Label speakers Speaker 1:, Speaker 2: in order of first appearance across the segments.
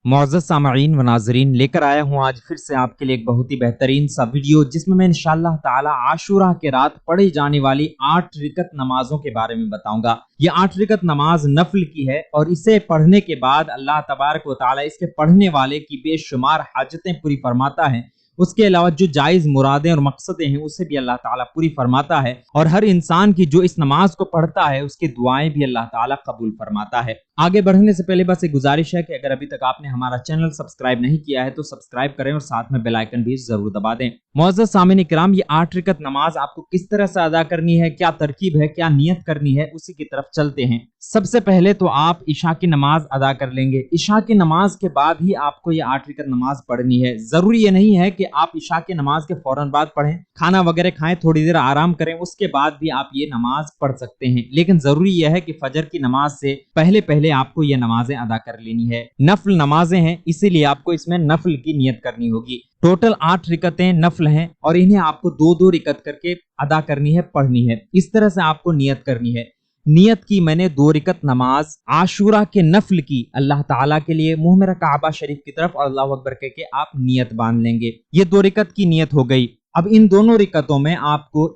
Speaker 1: मुअज़्ज़ज़ सामईन व नाज़रीन, लेकर आया हूँ आज फिर से आपके लिए एक बहुत ही बेहतरीन सा वीडियो, जिसमें मैं इंशाअल्लाह ताला आशूरा के रात पढ़ी जाने वाली 8 रिकत नमाजों के बारे में बताऊंगा। ये 8 रिकत नमाज नफल की है और इसे पढ़ने के बाद अल्लाह तबारक व ताला इसके पढ़ने वाले की बेशुमार हाजतें पूरी फरमाता है। उसके अलावा जो जायज मुरादें और मकसदें हैं उसे भी अल्लाह ताला पूरी फरमाता है, और हर इंसान की जो इस नमाज को पढ़ता है उसकी दुआएं भी अल्लाह ताला कबूल फरमाता है। आगे बढ़ने से पहले बस एक गुजारिश है कि अगर अभी तक आपने हमारा चैनल सब्सक्राइब नहीं किया है तो सब्सक्राइब करें और साथ में बेल आइकन भी जरूर दबा दें। मुअज़्ज़ज़ सामीन इकराम, ये 8 रिकत नमाज आपको किस तरह से अदा करनी है, क्या तरकीब है, क्या नियत करनी है, उसी की तरफ चलते हैं। सबसे पहले तो आप इशा की नमाज अदा कर लेंगे। इशा की नमाज के बाद ही आपको ये 8 रिकत नमाज पढ़नी है। जरूरी ये नहीं है कि आप इशा की नमाज के फौरन बाद पढ़ें, खाना वगैरह खाएं, थोड़ी देर आराम करें, उसके बाद भी आप ये नमाज पढ़ सकते हैं। लेकिन जरूरी यह है कि फजर की नमाज से पहले पहले आपको ये नमाजें अदा कर लेनी है। नफल नमाजें हैं, इसीलिए आपको इसमें नफल की नियत करनी होगी। टोटल 8 रिकतें नफल हैं और इन्हें आपको 2-2 रिकत करके अदा करनी है, पढ़नी है। इस तरह से आपको नियत करनी है। नियत की मैंने 2 रिकत नमाज आशूरा के नफल की अल्लाह ताला के लिए, मुंह मेरा काबा शरीफ की तरफ और अल्लाह अकबर कह के आप नियत बांध लेंगे। ये 2 रिकत की नियत हो गई। अब इन दोनों रिकतों में आपको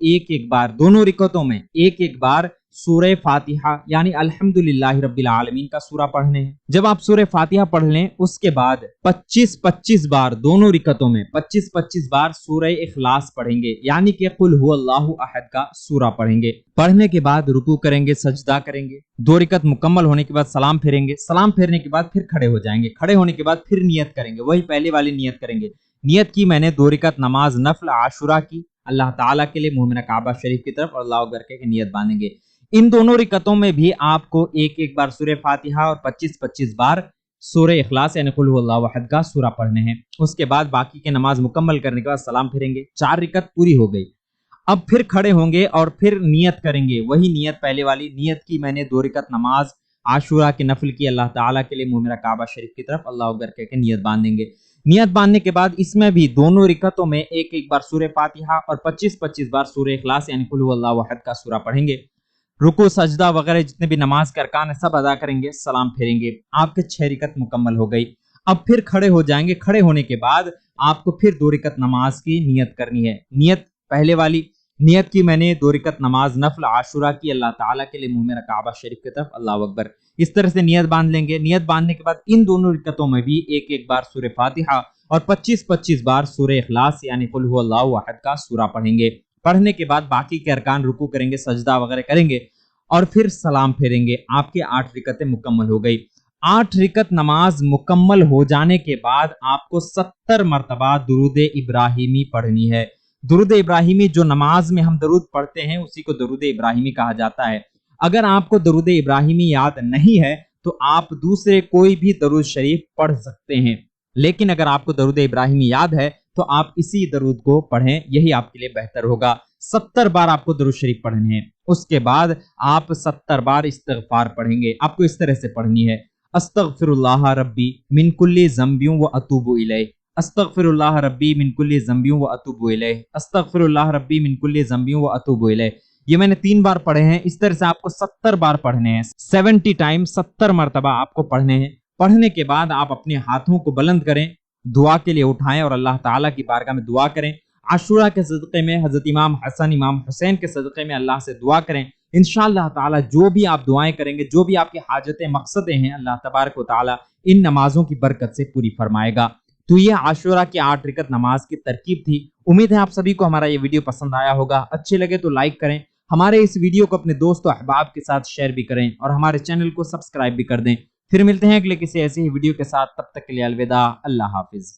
Speaker 1: दोनों रिकतों में एक एक बार सूरह फातिहा यानी अल्हम्दुलिल्लाहि रब्बिल आलमीन का सूरा पढ़ने हैं। जब आप सूरह फातिहा पढ़ लें उसके बाद 25-25 बार दोनों रिकतों में 25-25 बार सूरह इखलास पढ़ेंगे, यानी कि कुल हुवल्लाहु अहद का सूरा पढ़ेंगे। पढ़ने के बाद रुकू करेंगे, सजदा करेंगे। 2 रिकत मुकम्मल होने के बाद सलाम फेरेंगे। सलाम फेरने के बाद फिर खड़े हो जाएंगे। खड़े होने के बाद फिर नियत करेंगे, वही पहले वाली नियत करेंगे। नियत की मैंने 2 रिकत नमाज नफल आशूरा की अल्लाह ताला के लिए, मुंह मेरा काबा शरीफ की तरफ और अल्लाह अकबर कह के नियत बांधेंगे। इन दोनों रिकतों में भी आपको एक एक बार सूरह फातिहा और 25-25 बार सूरह इखलास यानी कुल हुवल्लाहु अहद का सूरा पढ़ने हैं। उसके बाद बाकी के नमाज मुकम्मल करने के बाद सलाम फेरेंगे। 4 रिकत पूरी हो गई। अब फिर खड़े होंगे और फिर नियत करेंगे, वही नियत पहले वाली। नियत की मैंने 2 रिकत नमाज आशूरा के नफल की अल्लाह ताला के लिए, मुंह मेरा काबा शरीफ की तरफ अल्लाह अकबर कह के नियत बांधेंगे। नियत बांधने के बाद इसमें भी दोनों रिकतों में एक एक बार सूरह फातिहा और 25-25 बार सूरह इखलास यानी कुल हुवल्लाहु अहद का सूरा पढ़ेंगे। रुकू सजदा वगैरह जितने भी नमाज के अरकान है सब अदा करेंगे, सलाम फेरेंगे। आपके 6 रिकत मुकम्मल हो गई। अब फिर खड़े हो जाएंगे। खड़े होने के बाद आपको फिर 2 रिकत नमाज की नियत करनी है। नियत पहले वाली नियत की मैंने 2 रिकत नमाज नफल आशूरा की अल्लाह ताला के लिए, मुंह मेरा काबा शरीफ की तरफ अल्लाह अकबर। इस तरह से नियत बांध लेंगे। नियत बांधने के बाद इन दोनों रिकतों में भी एक एक बार सूरह फातिहा और 25-25 बार सूरह इखलास यानी कुल हुवल्लाहु अहद का सूरा पढ़ेंगे। पढ़ने के बाद बाकी के अरकान रुकू करेंगे, सजदा वगैरह करेंगे और फिर सलाम फेरेंगे। आपके 8 रिकतें मुकम्मल हो गई। 8 रिकत नमाज मुकम्मल हो जाने के बाद आपको 70 मरतबा दुरूद इब्राहिमी पढ़नी है। दुरूद इब्राहिमी जो नमाज में हम दरूद पढ़ते हैं उसी को दुरूद इब्राहिमी कहा जाता है। अगर आपको दुरूद इब्राहिमी याद नहीं है तो आप दूसरे कोई भी दरूद शरीफ पढ़ सकते हैं, लेकिन अगर आपको दरूद इब्राहिमी याद है तो आप इसी दरूद को पढ़ें, यही आपके लिए बेहतर होगा। 70 बार आपको दरूद शरीफ पढ़ने हैं। उसके बाद आप 70 बार इस्तिग़फ़ार पढ़ेंगे। आपको इस तरह से पढ़नी है, अस्तग़फिरुल्लाह रब्बी मिन कुल्ली ज़ंबियों व अतूबु इलैह, अस्तग़फिरुल्लाह रब्बी मिन कुल्ली ज़ंबियों व अतूबु इलैह, अस्तग़फिरुल्लाह रब्बी मिन कुल्ली ज़ंबियों व अतूबु इलैह। ये मैंने 3 बार पढ़े हैं। इस तरह से आपको 70 बार पढ़ने हैं। 70 टाइम 70 मरतबा आपको पढ़ने हैं। पढ़ने के बाद आप अपने हाथों को बुलंद करें, दुआ के लिए उठाएं और अल्लाह ताला की बारगाह में दुआ करें। आशूरा के सदक़े में हज़रत इमाम हसन इमाम हुसैन के सदक़े में अल्लाह से दुआ करें। इंशाअल्लाह ताला जो भी आप दुआएं करेंगे, जो भी आपकी हाजतें मकसदें हैं, अल्लाह तबारक व ताला इन नमाजों की बरकत से पूरी फरमाएगा। तो ये आशूरा की 8 रिकत नमाज की तरकीब थी। उम्मीद है आप सभी को हमारा ये वीडियो पसंद आया होगा। अच्छे लगे तो लाइक करें, हमारे इस वीडियो को अपने दोस्तों अहबाब के साथ शेयर भी करें और हमारे चैनल को सब्सक्राइब भी कर दें। फिर मिलते हैं अगले किसी ऐसे ही वीडियो के साथ, तब तक के लिए अलविदा, अल्लाह हाफिज।